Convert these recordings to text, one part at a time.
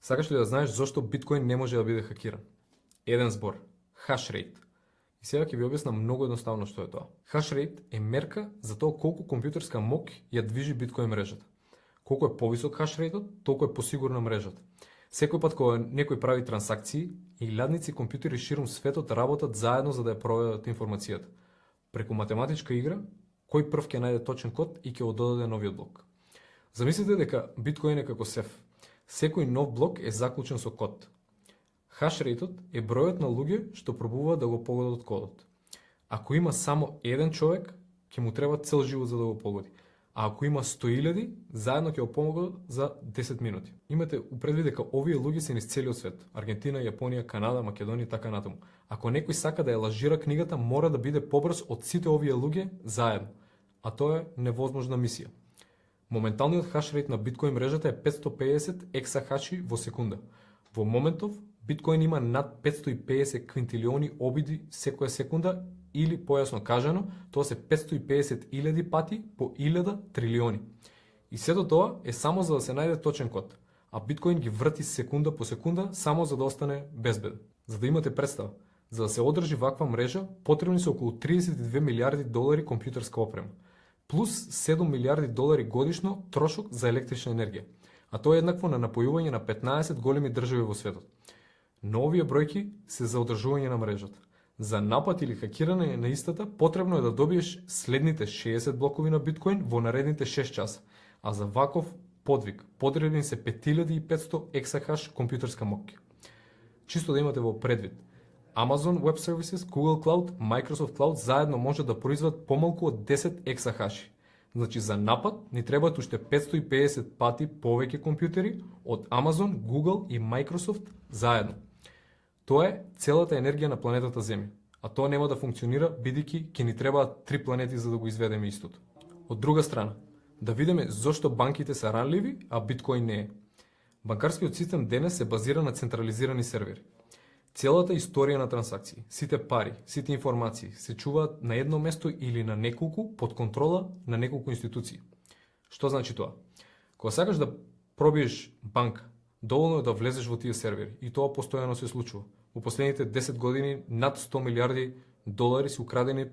Сакаш ли да знаеш зошто биткоин не може да биде хакиран? Еден збор. Хашрейт. И сега ќе ви објаснам многу едноставно што е тоа. Хашрейт е мерка за тоа колку компјутерска мок ја движи биткоин мрежата. Колку е повисок хашрейтот, толку е посигурна мрежата. Секој пат кога некој прави трансакции, илјадници компјутери ширум светот работат заедно за да ја проведат информацијата. Преку математичка игра, кој прв ќе најде точен код и ќе го додаде новиот блок. Замислете дека биткоин е како сеф. Секој нов блок е заклучен со код. Хашрейтот е бројот на луѓе што пробуваат да го погодат кодот. Ако има само еден човек, ќе му треба цел живот за да го погоди. А ако има 100.000, заедно ќе го помогат за 10 минути. Имате упредвид дека овие луѓе се низ целиот свет. Аргентина, Јапонија, Канада, Македонија и така натаму. Ако некој сака да ја лажира книгата, мора да биде побрз од сите овие луѓе заедно. А тоа е невозможна мисија. Моменталниот хашрейт на биткоин мрежата е 550 ексахаши во секунда. Во моментов, биткоин има над 550 квинтилиони обиди секоја секунда или, појасно кажано, тоа се 550.000 пати по 1000 трилиони. И сето тоа е само за да се најде точен код, а биткоин ги врти секунда по секунда само за да остане безбеден. За да имате представа, за да се одржи ваква мрежа, потребни се околу 32 милиарди долари компјутерска опрема, плюс 7 милиарди долари годишно трошок за електрична енергија, а тоа е еднакво на напојување на 15 големи држави во светот. Но овие бројки се за одржување на мрежата. За напад или хакирање на истата потребно е да добиеш следните 60 блокови на биткоин во наредните 6 часа, а за ваков подвиг потребни се 5500 ексахаш компјутерска мок. Чисто да имате во предвид, Amazon Web Services, Google Cloud, Microsoft Cloud заедно може да произведат помалку од 10 ексахаши. Значи за напад ни требаат уште 550 пати повеќе компјутери од Amazon, Google и Microsoft заедно. Тоа е целата енергија на планетата Земја, а тоа нема да функционира бидејќи ќе ни требаат 3 планети за да го изведеме истото. Од друга страна, да видиме зошто банките се ранливи, а биткоин не е. Банкарскиот систем денес се базира на централизирани сервери. Целата историја на трансакции, сите пари, сите информации се чуваат на едно место или на неколку под контрола на неколку институции. Што значи тоа? Кога сакаш да пробиеш банка, доволно е да влезеш во тие сервери и тоа постојано се случува. Во последните 10 години над 100 милиарди долари се украдени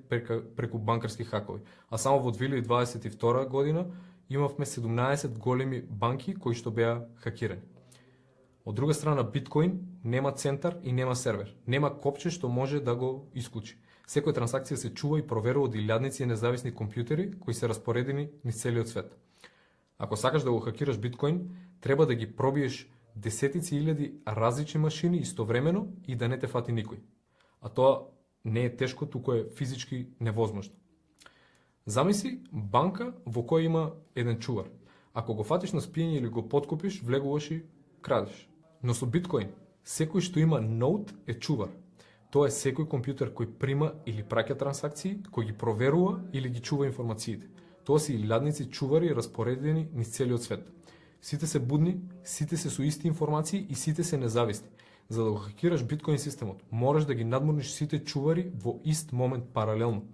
преку банкарски хакови, а само во 2022 година имавме 17 големи банки кои што беа хакирани. Од друга страна, биткоин нема центар и нема сервер. Нема копче што може да го исклучи. Секоја трансакција се чува и проверува од илјадници независни компјутери кои се распоредени низ целиот свет. Ако сакаш да го хакираш биткоин, треба да ги пробиеш десетици илјади различни машини истовремено и да не те фати никој. А тоа не е тешко, туку е физички невозможно. Замисли банка во која има еден чувар. Ако го фатиш на спиење или го подкупиш, влегуваш и крадеш. Но со биткоин, секој што има ноут е чувар. Тоа е секој компјутер кој прима или праќа трансакции, кој ги проверува или ги чува информациите. Тоа се илјадници чувари распоредени низ целиот свет. Сите се будни, сите се со исти информации и сите се независни. За да го хакираш биткоин системот, мораш да ги надморниш сите чувари во ист момент паралелно.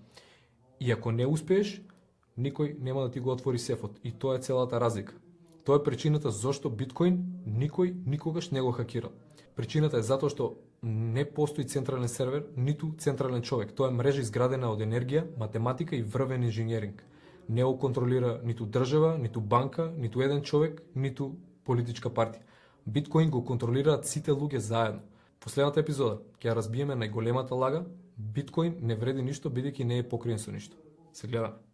И ако не успееш, никој нема да ти го отвори сефот. И тоа е целата разлика. Тоа е причината зошто биткоин никој никогаш не го хакирал. Причината е затоа што не постои централен сервер, ниту централен човек. Тоа е мрежа изградена од енергија, математика и врвен инженеринг. Не го контролира ниту држава, ниту банка, ниту еден човек, ниту политичка партија. Биткоин го контролираат сите луѓе заедно. Последната епизода ќе ја разбиеме најголемата лага: биткоин не вреди ништо бидејќи не е покриен со ништо. Се гледаме.